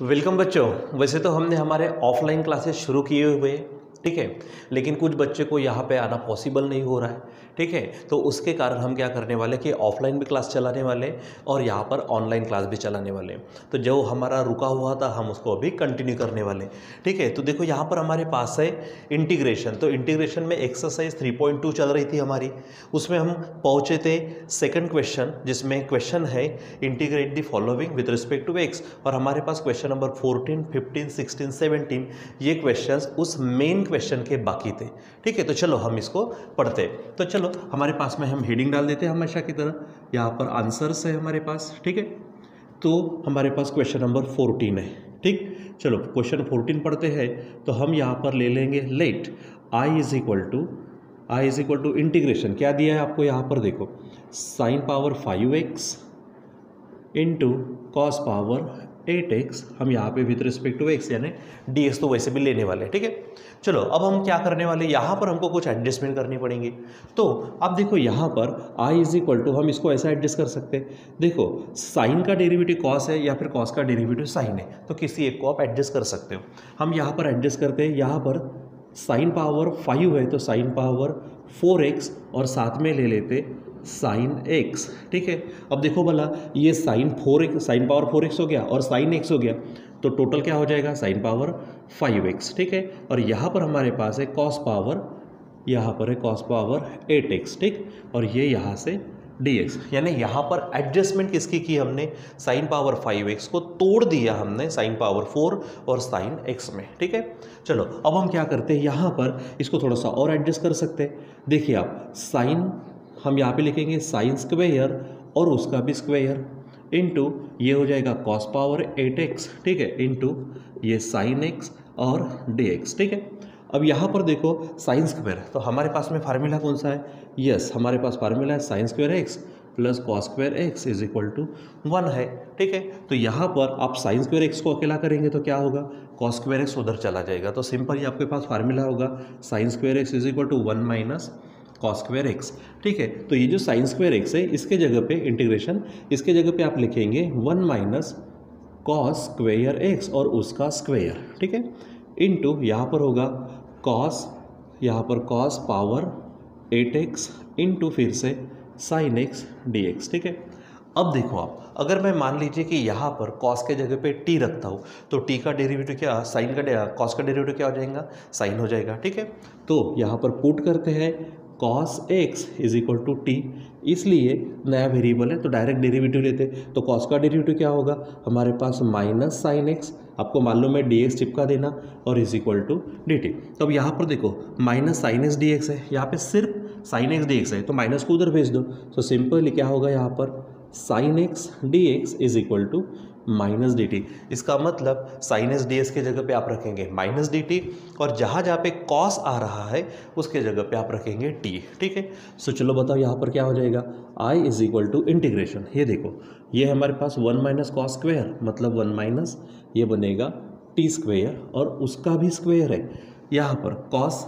Welcome बच्चों। वैसे तो हमने हमारे ऑफलाइन क्लासेस शुरू किए हुए हैं, ठीक है, लेकिन कुछ बच्चे को यहाँ पे आना पॉसिबल नहीं हो रहा है, ठीक है। तो उसके कारण हम क्या करने वाले कि ऑफलाइन भी क्लास चलाने वाले और यहाँ पर ऑनलाइन क्लास भी चलाने वाले। तो जो हमारा रुका हुआ था हम उसको अभी कंटिन्यू करने वाले, ठीक है। तो देखो यहाँ पर हमारे पास है इंटीग्रेशन। तो इंटीग्रेशन में एक्सरसाइज 3.2 चल रही थी हमारी, उसमें हम पहुँचे थे सेकंड क्वेश्चन, जिसमें क्वेश्चन है integrate the following with respect to X. और हमारे पास क्वेश्चन नंबर 14, 15, 16, 17 ये क्वेश्चंस उस मेन क्वेश्चन के बाकी थे, ठीक है। तो चलो हम इसको पढ़ते। तो चलो हमारे पास में हम हेडिंग डाल देते हैं हमेशा की तरह, यहाँ पर आंसर्स है हमारे पास, ठीक है। तो हमारे पास क्वेश्चन नंबर 14 है, ठीक। चलो क्वेश्चन 14 पढ़ते हैं। तो हम यहाँ पर ले लेंगे let I is equal to integration क्या दिया है आपको यहाँ पर देखो, sine power 5x into cos power 8x। हम यहाँ पे विथ रिस्पेक्ट टू x यानी dx तो वैसे भी लेने वाले हैं, ठीक है। चलो अब हम क्या करने वाले, यहाँ पर हमको कुछ एडजस्टमेंट करनी पड़ेंगी। तो अब देखो यहाँ पर i इज इक्वल टू, हम इसको ऐसा एडजस्ट कर सकते हैं। देखो साइन का डेरिवेटिव कॉस है या फिर कॉस का डेरिवेटिव साइन है, तो किसी एक को आप एडजस्ट कर सकते हो। हम यहाँ पर एडजस्ट करते हैं, यहाँ पर साइन पावर 5 है तो साइन पावर 4x और साथ में ले लेते साइन x, ठीक है। अब देखो भला ये साइन पावर 4x हो गया और साइन x हो गया, तो टोटल क्या हो जाएगा साइन पावर 5x, ठीक है। और यहाँ पर हमारे पास है कॉस पावर, यहाँ पर है कॉस पावर 8x, ठीक। और ये यहाँ से dx, यानी यहाँ पर एडजस्टमेंट किसकी की हमने, साइन पावर 5x को तोड़ दिया हमने साइन पावर 4 और साइन x में, ठीक है। चलो अब हम क्या करते हैं, यहाँ पर इसको थोड़ा सा और एडजस्ट कर सकते हैं। देखिए आप साइन, हम यहाँ पे लिखेंगे साइन स्क्वायर और उसका भी स्क्वायर इंटू ये हो जाएगा कॉस पावर 8x, ठीक है, इंटू ये साइन x और dx, ठीक है। अब यहाँ पर देखो साइन स्क्वायर, तो हमारे पास में फार्मूला कौन सा है, यस हमारे पास फार्मूला है sine square x plus cos square x is equal to 1 है, ठीक है। तो यहाँ पर आप साइन स्क्वायर x को अकेला करेंगे तो क्या होगा, कॉस स्क्वायर x उधर चला जाएगा, तो सिंपल ही आपके पास फार्मूला होगा sine square x is equal to 1 minus cos square x, ठीक है। तो ये जो साइन स्क्वायर एक्स है इसके जगह पे इंटीग्रेशन, इसके जगह पे आप लिखेंगे 1 माइनस कॉस स्क्वायर एक्स और उसका स्क्वायर, ठीक है, इंटू यहाँ पर होगा कॉस, यहाँ पर कॉस पावर 8x इंटू फिर से साइन एक्स dx, ठीक है। अब देखो आप, अगर मैं मान लीजिए कि यहाँ पर कॉस के जगह पे t रखता हूँ तो t का डेरिवेटिव क्या, साइन का कॉस का डेरिवेटिव क्या हो जाएगा, साइन हो जाएगा, ठीक है। तो यहाँ पर पुट करते हैं cos x is equal to t, इसलिए नया वेरिएबल है तो डायरेक्ट डेरिवेटिव लेते, तो cos का डेरिवेटिव क्या होगा हमारे पास माइनस साइन x, आपको मालूम है dx चिपका देना, और इज इक्वल टू dt। तो अब यहाँ पर देखो माइनस साइन x dx है, यहाँ पे सिर्फ साइन x dx है तो माइनस को उधर भेज दो, तो सिंपली क्या होगा यहाँ पर sine x dx is equal to minus d t. इसका मतलब साइन एस डी एस के जगह पे आप रखेंगे माइनस डी टी, और जहाँ जहाँ पे कॉस आ रहा है उसके जगह पे आप रखेंगे टी, ठीक है। सो चलो बताओ यहाँ पर क्या हो जाएगा, आई इज इक्वल टू इंटीग्रेशन, ये देखो ये हमारे पास 1 माइनस कॉस स्क्वायर मतलब 1 माइनस ये बनेगा टी स्क्वायर और उसका भी स्क्वायर है, यहाँ पर कॉस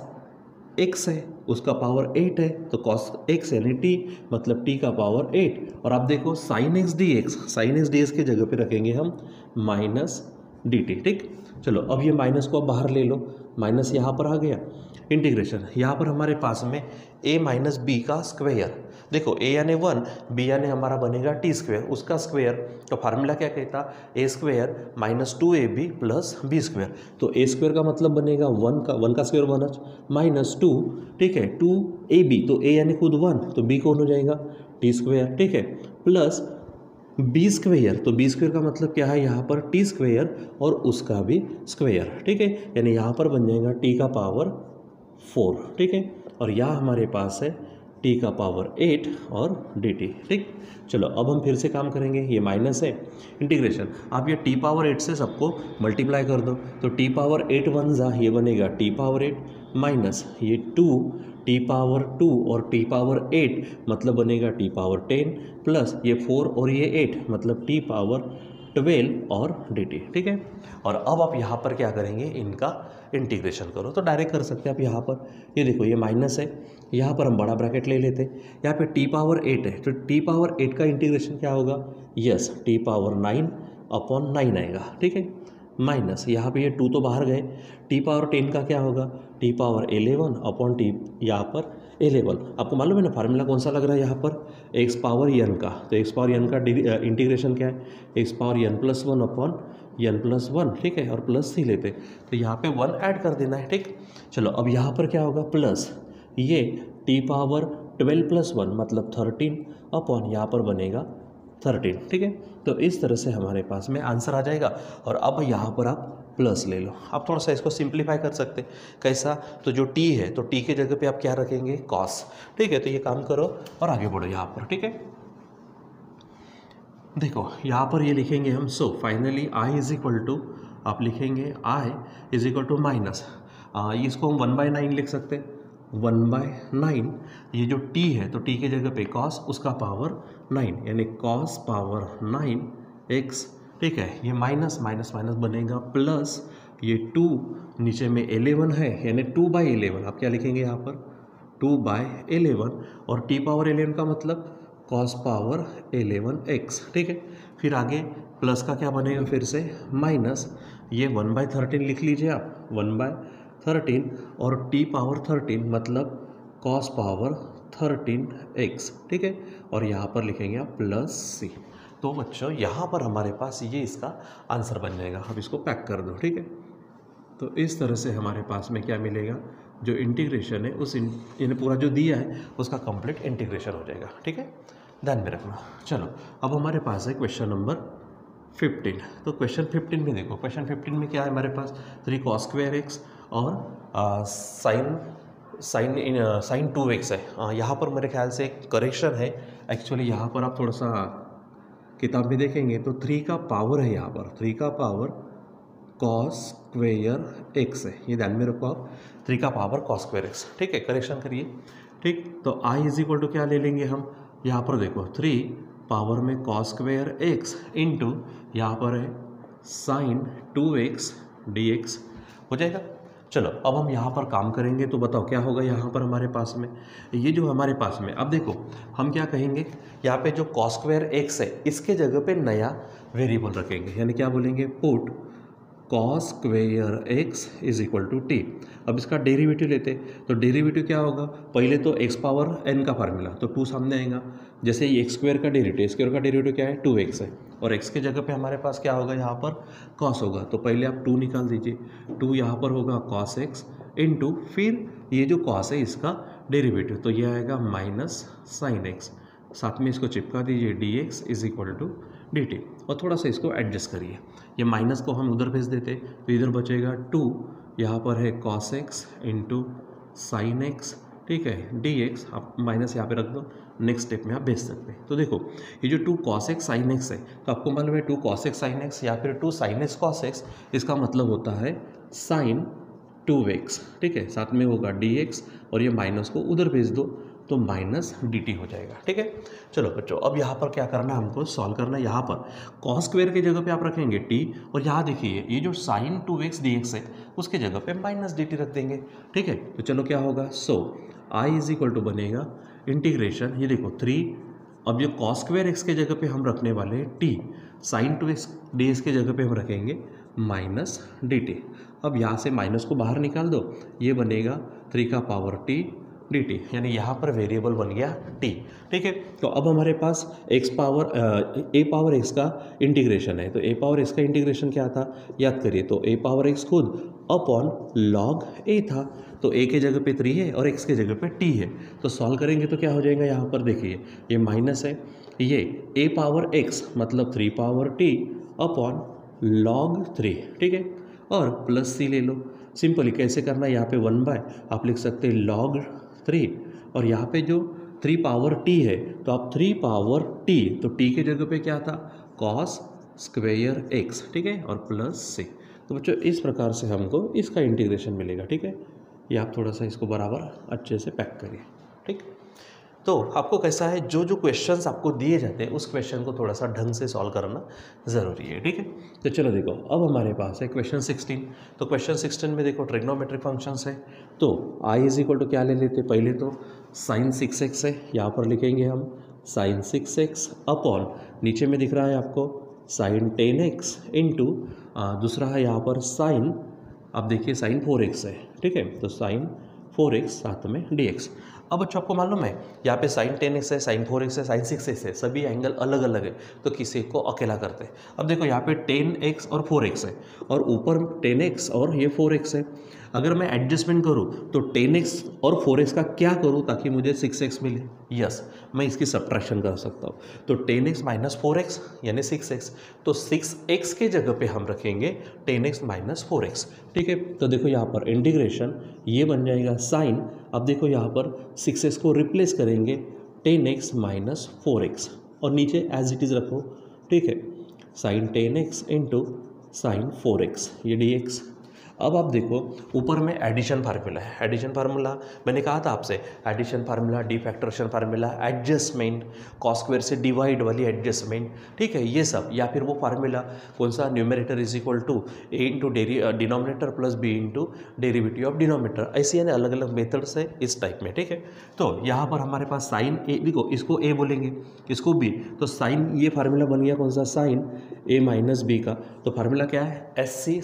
x है उसका पावर 8 है तो cos x यानी t मतलब t का पावर 8, और आप देखो sin x dx के जगह पे रखेंगे हम माइनस डी टी, ठीक। चलो अब ये माइनस को अब बाहर ले लो, माइनस यहाँ पर आ गया, इंटीग्रेशन यहाँ पर हमारे पास में a माइनस बी का स्क्वायर, देखो a यानी 1, b यानी हमारा बनेगा टी स्क्वायर उसका स्क्वायर, तो फार्मूला क्या कहता, a square minus 2ab plus b square, तो ए स्क्वायर का मतलब बनेगा 1 का स्क्वायर 1 माइनस 2, ठीक है, 2ab, तो a यानी खुद 1 तो b कौन हो जाएगा टी स्क्वायर, ठीक है, प्लस बी स्क्वायर, तो बी स्क्वायर का मतलब क्या है यहाँ पर टी स्क्वायर और उसका भी स्क्वायर, ठीक है, यानी यहाँ पर बन जाएगा टी का पावर 4, ठीक है, और यहाँ हमारे पास है टी का पावर 8 और डी टी, ठीक। चलो अब हम फिर से काम करेंगे, ये माइनस है इंटीग्रेशन, आप ये टी पावर 8 से सबको मल्टीप्लाई कर दो, तो टी पावर 8 वन जा ये बनेगा टी पावर 8 माइनस ये 2 टी पावर 2 और टी पावर 8 मतलब बनेगा टी पावर 10 प्लस ये 4 और ये 8 मतलब टी पावर 12 और डी टी, ठीक है। और अब आप यहाँ पर क्या करेंगे, इनका इंटीग्रेशन करो, तो डायरेक्ट कर सकते हैं आप यहाँ पर, ये देखो ये माइनस है, यहाँ पर हम बड़ा ब्रैकेट ले लेते, यहाँ पे टी पावर 8 है तो टी पावर 8 का इंटीग्रेशन क्या होगा, यस टी पावर 9 अपॉन 9 आएगा, ठीक है। माइनस यहाँ पे ये 2 तो बाहर गए, टी पावर 10 का क्या होगा, टी पावर 11 अपॉन टी यहाँ पर 11। आपको मालूम है ना फार्मूला कौन सा लग रहा है यहाँ पर, एक्स पावर एन का। तो एक्स पावर एन का इंटीग्रेशन क्या है, x power n plus 1 upon n plus 1, ठीक है, और प्लस सी लेते तो यहाँ पे 1 ऐड कर देना है, ठीक। चलो अब यहाँ पर क्या होगा, प्लस ये टी पावर 12 प्लस 1 मतलब 13 अपॉन यहाँ पर बनेगा 13, ठीक है। तो इस तरह से हमारे पास में आंसर आ जाएगा। और अब यहाँ पर आप प्लस ले लो। आप थोड़ा सा इसको सिंप्लीफाई कर सकते, कैसा, तो जो टी है तो टी के जगह पे आप क्या रखेंगे, कॉस, ठीक है। तो ये काम करो और आगे बढ़ो यहाँ पर, ठीक है। देखो यहाँ पर ये लिखेंगे हम, so finally I is equal to, आप लिखेंगे I is equal to minus, इसको हम 1/9 लिख सकते हैं, 1/9। ये जो t है तो t के जगह पे cos उसका पावर 9 यानी cos पावर 9x, ठीक है। ये माइनस माइनस माइनस बनेगा प्लस, ये 2 नीचे में 11 है यानी 2/11, आप क्या लिखेंगे यहाँ पर 2/11, और t पावर 11 का मतलब cos पावर 11x, ठीक है। फिर आगे प्लस का क्या बनेगा, फिर से माइनस, ये 1/13 लिख लीजिए आप, 1/13, और t पावर 13 मतलब cos पावर 13x, ठीक है। और यहाँ पर लिखेंगे आप प्लस सी। तो बच्चों यहाँ पर हमारे पास ये इसका आंसर बन जाएगा। अब इसको पैक कर दो, ठीक है। तो इस तरह से हमारे पास में क्या मिलेगा, जो इंटीग्रेशन है उस यानी पूरा जो दिया है उसका कंप्लीट इंटीग्रेशन हो जाएगा, ठीक है, ध्यान में रखना। चलो अब हमारे पास है क्वेश्चन नंबर 15। तो क्वेश्चन 15 में देखो, क्वेश्चन 15 में क्या है हमारे पास, 3 cos स्क्वायर एक्स और साइन 2x है। यहाँ पर मेरे ख्याल से एक करेक्शन है, एक्चुअली यहाँ पर आप थोड़ा सा किताब में देखेंगे तो 3 का पावर है, यहाँ पर 3 का पावर cos स्क्वेयर एक्स है, ये ध्यान में रखो आप, 3 का पावर cos स्क्वेयर एक्स, ठीक है, करेक्शन करिए, ठीक। तो आई इज इक्वल टू क्या ले लेंगे हम, यहाँ पर देखो 3 पावर में cos स्क्वेयर एक्स इंटू यहाँ पर है साइन 2x dx हो जाएगा। चलो अब हम यहाँ पर काम करेंगे, तो बताओ क्या होगा यहाँ पर हमारे पास में, ये जो हमारे पास में, अब देखो हम क्या कहेंगे, यहाँ पे जो cos स्क्वायर एक्स है इसके जगह पे नया वेरिएबल रखेंगे, यानी क्या बोलेंगे, put cos square x is equal to t. अब इसका डेरिवेटिव लेते, तो डेरिवेटिव क्या होगा, पहले तो x पावर n का फार्मूला, तो 2 सामने आएगा, जैसे ही एक्स स्क्वायर का डेरिवेटिव क्या है 2x है, और x के जगह पे हमारे पास क्या होगा यहाँ पर cos होगा, तो पहले आप 2 निकाल दीजिए, 2 यहाँ पर होगा cos x इंटू फिर ये जो cos है इसका डेरिवेटिव, तो ये आएगा माइनस साइन एक्स, साथ में इसको चिपका दीजिए dx is equal to dt, और थोड़ा सा इसको एडजस्ट करिए, ये माइनस को हम उधर भेज देते तो इधर बचेगा 2, यहाँ पर है cos x into sine x, ठीक है, dx, आप माइनस यहाँ पे रख दो, नेक्स्ट स्टेप में आप भेज सकते हैं। तो देखो ये जो 2 cos x sin x है, तो आपको मालूम है 2 cos x sin x या फिर 2 sin x cos x, इसका मतलब होता है sin 2x, ठीक है, साथ में होगा dx, और ये माइनस को उधर भेज दो तो माइनस dt हो जाएगा, ठीक है। चलो बच्चों अब यहाँ पर क्या करना है, हमको सॉल्व करना है। यहाँ पर cos स्क्वायर की जगह पे आप रखेंगे t, और यहाँ देखिए ये जो sin 2x dx है उसके जगह पे माइनस dt रख देंगे, ठीक है। तो चलो क्या होगा, सो आई इज इक्वल टू बनेगा इंटीग्रेशन, ये देखो 3, अब ये cos स्क्वायर x के जगह पे हम रखने वाले हैं t, sin 2x dx के जगह पे हम रखेंगे माइनस dt। अब यहाँ से माइनस को बाहर निकाल दो, ये बनेगा 3 का पावर t dt, यानी यहाँ पर वेरिएबल बन गया t, ठीक है। तो अब हमारे पास a पावर x का इंटीग्रेशन है, तो a पावर x का इंटीग्रेशन क्या था, याद करिए, तो a पावर x खुद अपॉन log a था, तो a के जगह पे 3 है और x के जगह पे t है, तो सॉल्व करेंगे तो क्या हो जाएगा, यहाँ पर देखिए ये माइनस है, ये a पावर x मतलब 3 पावर t अपॉन log 3, ठीक है, और प्लस c ले लो, सिंपली कैसे करना है, यहाँ पे 1 आप लिख सकते हैं log 3, और यहाँ पे जो 3 पावर t है तो आप 3 पावर t, तो t के जगह पे क्या था cos स्क्वेयर x, ठीक है, और प्लस c। तो बच्चों इस प्रकार से हमको इसका इंटीग्रेशन मिलेगा, ठीक है। ये आप थोड़ा सा इसको बराबर अच्छे से पैक करिए, ठीक। तो आपको कैसा है, जो जो क्वेश्चंस आपको दिए जाते हैं उस क्वेश्चन को थोड़ा सा ढंग से सॉल्व करना ज़रूरी है, ठीक है। तो चलो देखो अब हमारे पास है क्वेश्चन 16। तो क्वेश्चन 16 में देखो ट्रिग्नोमेट्रिक फंक्शंस है, तो आई इज इक्वल टू क्या ले लेते, पहले तो साइन 6x है, यहाँ पर लिखेंगे हम साइन 6x अपॉन, नीचे में दिख रहा है आपको साइन 10x इंटू दूसरा है यहाँ पर साइन, अब देखिए साइन 4x है, ठीक है, तो साइन 4x साथ में dx। अब बच्चों आपको मालूम है यहाँ पे साइन 10x है, साइन 4x है, साइन 6x है, सभी एंगल अलग अलग है, तो किसी को अकेला करते हैं। अब देखो यहाँ पे 10x और 4x है और ऊपर 10x और ये 4x है। अगर मैं एडजस्टमेंट करूँ तो 10x और 4x का क्या करूँ ताकि मुझे 6x मिले? यस, मैं इसकी सब्ट्रैक्शन कर सकता हूँ। तो 10x माइनस 4x यानी 6x, तो 6x के जगह पे हम रखेंगे 10x माइनस 4x, ठीक है। तो देखो यहाँ पर इंटीग्रेशन ये बन जाएगा साइन, अब देखो यहाँ पर 6x को रिप्लेस करेंगे 10x माइनस 4x और नीचे एज इट इज़ रखो, ठीक है, sign 10x into sine 4x ये dx। अब आप देखो ऊपर में एडिशन फार्मूला है, एडिशन फार्मूला मैंने कहा था आपसे, addition formula, defactorization formula, adjustment, cos square से डिवाइड वाली एडजस्टमेंट, ठीक है, ये सब, या फिर वो फार्मूला कौन सा, numerator is equal to a into denominator plus b into derivative of denominator, ऐसे यानी अलग अलग मेथड्स है इस टाइप में, ठीक है। तो यहाँ पर हमारे पास साइन ए, देखो इसको ए बोलेंगे, इसको बी, तो साइन ये फार्मूला बन गया कौन सा, साइन ए माइनस बी का, तो फार्मूला क्या है, s c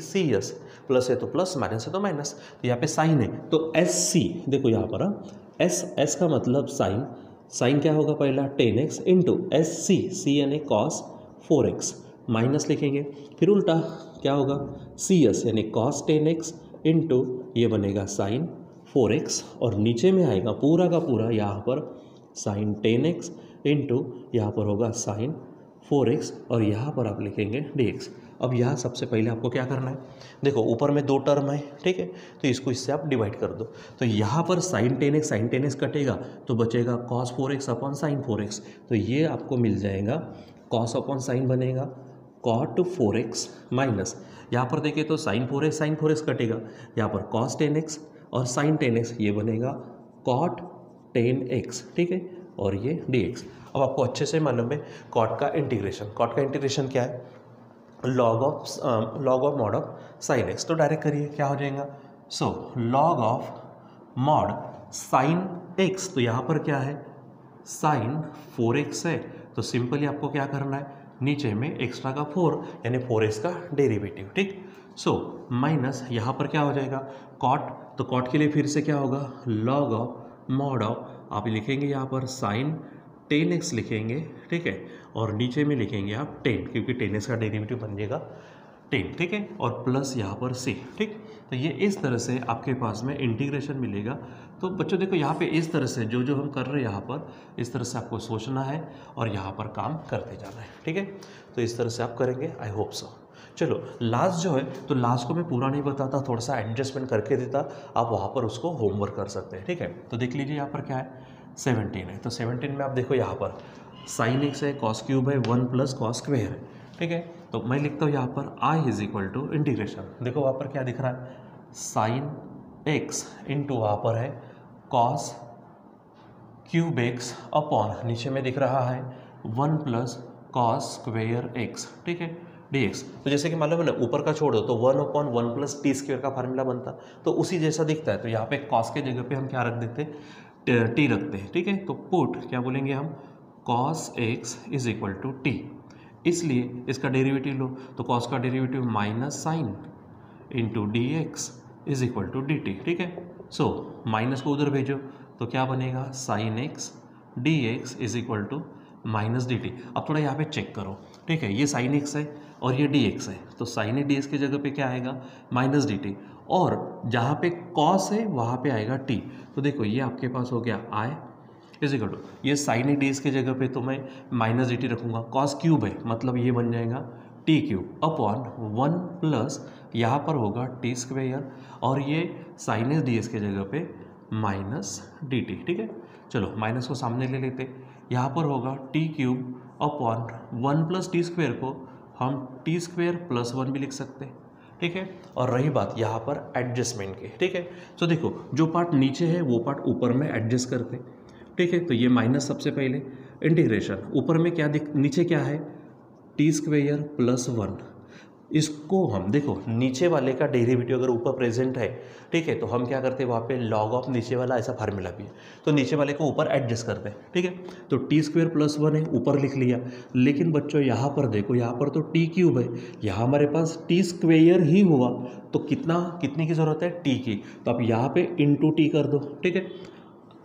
c s plus है तो प्लस, माइनस है तो माइनस, तो यहाँ पे साइन है तो एस सी, देखो यहाँ पर एस का मतलब साइन, साइन क्या होगा पहला 10x इंटू एस सी यानी कॉस 4x, माइनस लिखेंगे, फिर उल्टा क्या होगा सी एस यानी कॉस 10x इंटू ये बनेगा साइन 4x और नीचे में आएगा पूरा का पूरा यहाँ पर साइन 10x इंटू यहाँ पर होगा साइन 4x और यहाँ पर आप लिखेंगे dx। अब यहाँ सबसे पहले आपको क्या करना है, देखो ऊपर में दो टर्म है, ठीक है, तो इसको इससे आप डिवाइड कर दो, तो यहाँ पर साइन 10x कटेगा तो बचेगा cos 4x upon sine 4x, तो ये आपको मिल जाएगा cos अपॉन साइन बनेगा cot 4x माइनस, यहाँ पर देखिए तो साइन 4x कटेगा, यहाँ पर cos 10x और साइन 10x ये बनेगा cot 10x, ठीक है, और ये dx। अब आपको अच्छे से मालूम है cot का इंटीग्रेशन क्या है, log of mod of sine x, तो डायरेक्ट करिए क्या हो जाएगा, so log of mod sine x, तो यहाँ पर क्या है साइन 4x है, तो सिंपली आपको क्या करना है, नीचे में एक्स्ट्रा का 4 यानी 4x का डेरिवेटिव, ठीक, सो माइनस यहाँ पर क्या हो जाएगा कॉट, तो कॉट के लिए फिर से क्या होगा लॉग ऑफ मॉड ऑफ, आप लिखेंगे यहाँ पर साइन 10x लिखेंगे, ठीक है, और नीचे में लिखेंगे आप 10 क्योंकि 10x का डेरिवेटिव बन जाएगा 10, ठीक है, और प्लस यहाँ पर c, ठीक, तो ये इस तरह से आपके पास में इंटीग्रेशन मिलेगा। तो बच्चों देखो यहाँ पे इस तरह से जो हम कर रहे हैं यहाँ पर इस तरह से आपको सोचना है और यहाँ पर काम करते जाना है, ठीक है, तो इस तरह से आप करेंगे, आई होप सो। चलो लास्ट जो है, तो लास्ट को मैं पूरा नहीं बताता, थोड़ा सा एडजस्टमेंट करके देता, आप वहाँ पर उसको होमवर्क कर सकते हैं, ठीक है। तो देख लीजिए यहाँ पर क्या है 17 है, तो 17 में आप देखो यहाँ पर साइन एक्स है, कॉस क्यूब है, 1 प्लस कॉस स्क्वेयर है, ठीक है, तो मैं लिखता हूँ यहाँ पर आई इज इक्वल टू इंटीग्रेशन, देखो वहाँ पर क्या दिख रहा है साइन एक्स इंटू वहाँ पर है कॉस क्यूब एक्स अपॉन नीचे में दिख रहा है 1 प्लस कॉस स्क्वेयर एक्स, ठीक है, dx। तो जैसे कि मालूम है ना ऊपर का छोड़ दो तो 1 अपॉन 1 प्लस टी स्क्वेयर का फार्मूला बनता, तो उसी जैसा दिखता है, तो यहाँ पे कॉस के जगह पे हम क्या रख देते टी रखते हैं, ठीक है, तो पुट क्या बोलेंगे हम cos x is equal to t, इसलिए इसका डेरिवेटिव लो, तो cos का derivative minus sine into d x is equal to d t, ठीक है, सो माइनस को उधर भेजो तो क्या बनेगा sine x d x is equal to minus d t. अब थोड़ा यहाँ पे चेक करो, ठीक है, ये साइन एक्स है और ये डी एक्स है, तो साइन डी एक्स की जगह पे क्या आएगा माइनस डी टी, और जहाँ पे कॉस है वहाँ पे आएगा टी, तो देखो ये आपके पास हो गया आई इज इक्वल टू, ये साइन डी एक्स की जगह पे तो मैं माइनस डी टी रखूँगा, कॉस क्यूब है मतलब ये बन जाएगा टी क्यूब अपॉन 1 प्लस यहाँ पर होगा टी स्क्वेयर और ये साइन डी एक्स की जगह पे माइनस डी टी, ठीक है, चलो माइनस को सामने ले लेते, यहाँ पर होगा T cube upon 1 plus T square को हम टी स्क्वेयर प्लस 1 भी लिख सकते हैं, ठीक है, और रही बात यहाँ पर एडजस्टमेंट की, ठीक है, तो देखो जो पार्ट नीचे है वो पार्ट ऊपर में एडजस्ट करते, ठीक है, तो ये माइनस सबसे पहले इंटीग्रेशन, ऊपर में क्या नीचे क्या है टी स्क्वेयर प्लस 1, इसको हम देखो नीचे वाले का डेरिवेटिव अगर ऊपर प्रेजेंट है, ठीक है, तो हम क्या करते हैं वहाँ पे लॉग ऑफ नीचे वाला ऐसा फार्मूला भी है, तो नीचे वाले को ऊपर एडजस्ट करते हैं, ठीक है। तो टी स्क्वेयर प्लस 1 है, ऊपर लिख लिया। लेकिन बच्चों यहाँ पर देखो, यहाँ पर तो टी क्यूब है, यहाँ हमारे पास टी स्क्वेयर ही हुआ, तो कितनी की ज़रूरत है, टी की। तो आप यहाँ पे इंटू टी कर दो, ठीक है,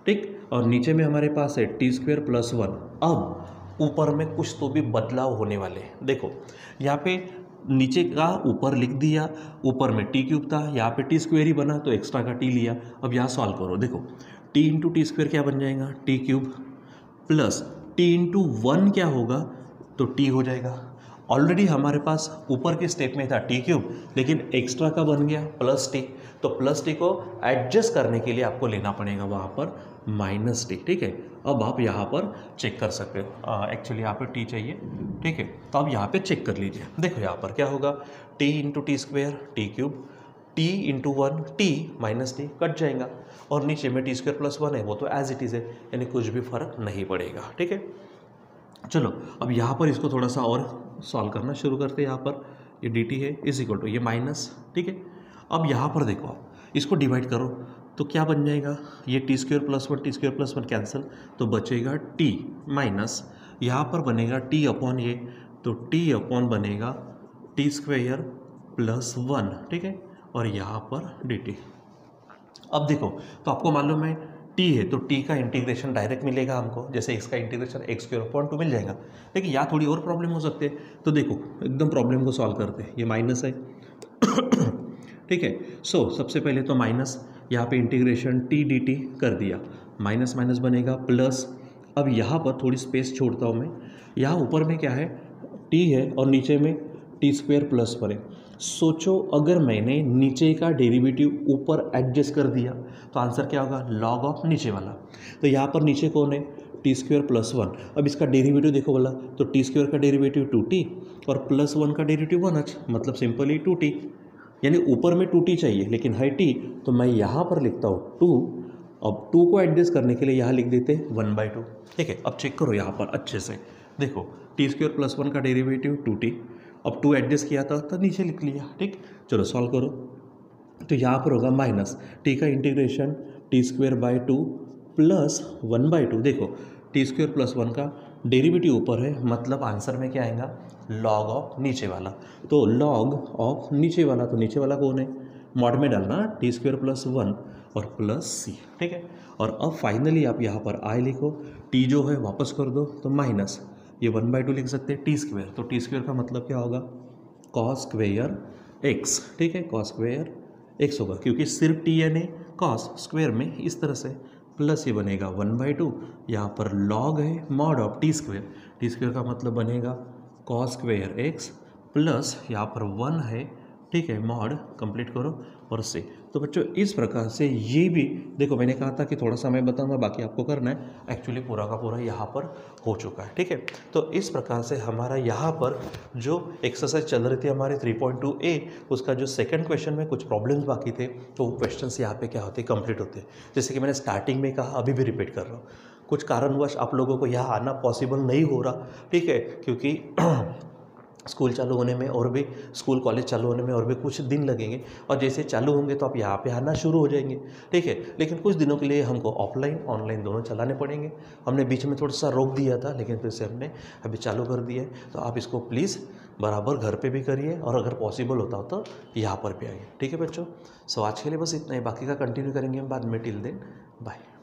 ठीक। और नीचे में हमारे पास है टी स्क्वेयर प्लस 1। अब ऊपर में कुछ तो भी बदलाव होने वाले हैं। देखो यहाँ पे नीचे का ऊपर लिख दिया, ऊपर में टी क्यूब था, यहाँ पे टी स्क्वेयर ही बना तो एक्स्ट्रा का टी लिया। अब यहाँ सॉल्व करो, देखो टी इंटू टी स्क्वेयर क्या बन जाएगा, T cube, plus T into 1 क्या होगा, तो टी हो जाएगा। ऑलरेडी हमारे पास ऊपर के स्टेप में था टी क्यूब, लेकिन एक्स्ट्रा का बन गया प्लस टी, तो प्लस टी को एडजस्ट करने के लिए आपको लेना पड़ेगा वहाँ पर माइनस टी, ठीक है। अब आप यहाँ पर चेक कर सकते हो, एक्चुअली यहाँ पर टी चाहिए, ठीक है, तो आप यहाँ पे चेक कर लीजिए। देखो यहाँ पर क्या होगा, T into T square T cube, T into 1 T minus T cut जाएगा, और नीचे में टी स्क्वेयर प्लस 1 है, वो तो एज इट इज़ है, यानी कुछ भी फर्क नहीं पड़ेगा, ठीक है। चलो अब यहाँ पर इसको थोड़ा सा और सॉल्व करना शुरू करते हैं। यहाँ पर ये डी टी है इज इक्वल टू ये माइनस, ठीक है। अब यहाँ पर देखो, आप इसको डिवाइड करो तो क्या बन जाएगा, ये T square plus 1 T square plus 1 cancel, तो बचेगा टी माइनस, यहाँ पर बनेगा टी अपॉन ये, तो टी अपॉन बनेगा टी स्क्वेयर प्लस 1, ठीक है, और यहाँ पर डी टी। अब देखो तो आपको मालूम है टी है, तो टी का इंटीग्रेशन डायरेक्ट मिलेगा हमको, जैसे इसका इंटीग्रेशन एक्स स्क्वायर अपॉन 2 मिल जाएगा। लेकिन यहाँ थोड़ी और प्रॉब्लम हो सकती है, तो देखो एकदम प्रॉब्लम को सॉल्व करते हैं। ये माइनस है ठीक है, सो सबसे पहले तो माइनस, यहाँ पे इंटीग्रेशन टी डी टी कर दिया, माइनस माइनस बनेगा प्लस। अब यहाँ पर थोड़ी स्पेस छोड़ता हूँ मैं, यहाँ ऊपर में क्या है, टी है, और नीचे में टी स्क्वेयर प्लस 1 है। सोचो अगर मैंने नीचे का डेरिवेटिव ऊपर एडजस्ट कर दिया तो आंसर क्या होगा, लॉग ऑफ नीचे वाला। तो यहाँ पर नीचे कौन है, टी स्क्वेयर प्लस 1। अब इसका डेरिवेटिव देखो बोला, तो टी स्क्वेयर का डेरिवेटिव 2t और प्लस 1 का डेरिवेटिव 1h, मतलब सिंपली 2t, यानी ऊपर में 2t चाहिए लेकिन है t, तो मैं यहाँ पर लिखता हूँ 2। अब 2 को एडजस्ट करने के लिए यहाँ लिख देते 1/2, ठीक है। अब चेक करो यहाँ पर अच्छे से, देखो टी स्क्वेयर प्लस 1 का डेरिवेटिव 2t, अब 2 एडजस्ट किया था तो नीचे लिख लिया, ठीक। चलो सॉल्व करो, तो यहाँ पर होगा माइनस टी का integration T square by 2 plus 1/2। देखो टी स्क्वेयर प्लस 1 का डेरिवेटिव ऊपर है, मतलब आंसर में क्या आएगा, लॉग ऑफ नीचे वाला। तो लॉग ऑफ नीचे वाला, तो नीचे वाला कौन है, मॉड में डालना टी स्क्वेयर प्लस 1 और प्लस सी, ठीक है। और अब फाइनली आप यहाँ पर आई लिखो, टी जो है वापस कर दो, तो माइनस ये 1/2 लिख सकते हैं टी स्क्वेयर, तो टी स्क्वेयर का मतलब क्या होगा, कॉस स्क्वेयर एक्स, ठीक है, कॉस स्क्वेयर एक्स होगा, क्योंकि सिर्फ टी यानी कॉस स्क्वेयर में इस तरह से, प्लस ये बनेगा 1/2, यहाँ पर लॉग है मॉड ऑफ टी स्क्वेयर का मतलब बनेगा कॉस स्क्वेयर एक्स, प्लस यहाँ पर 1 है, ठीक है, मॉड कंप्लीट करो और से। तो बच्चों इस प्रकार से ये भी देखो, मैंने कहा था कि थोड़ा सा मैं बताऊंगा, बाकी आपको करना है, एक्चुअली पूरा का पूरा यहाँ पर हो चुका है, ठीक है। तो इस प्रकार से हमारा यहाँ पर जो एक्सरसाइज चल रही थी हमारे 3.2a, उसका जो सेकंड क्वेश्चन में कुछ प्रॉब्लम्स बाकी थे, तो वो क्वेश्चंस यहाँ पे क्या होते हैं, कंप्लीट होते हैं। जैसे कि मैंने स्टार्टिंग में कहा, अभी भी रिपीट कर रहा हूँ, कुछ कारणवश आप लोगों को यहाँ आना पॉसिबल नहीं हो रहा, ठीक है, क्योंकि स्कूल चालू होने में और भी, स्कूल कॉलेज चालू होने में और भी कुछ दिन लगेंगे, और जैसे चालू होंगे तो आप यहाँ पे आना शुरू हो जाएंगे, ठीक है। लेकिन कुछ दिनों के लिए हमको ऑफलाइन ऑनलाइन दोनों चलाने पड़ेंगे। हमने बीच में थोड़ा सा रोक दिया था, लेकिन फिर से हमने अभी चालू कर दिया है। तो आप इसको प्लीज़ बराबर घर पे भी करिए, और अगर पॉसिबल होता हो तो यहाँ पर भी आइए, ठीक है बच्चों। सो आज के लिए बस इतना ही, बाकी का कंटिन्यू करेंगे हम बाद में। Till then bye.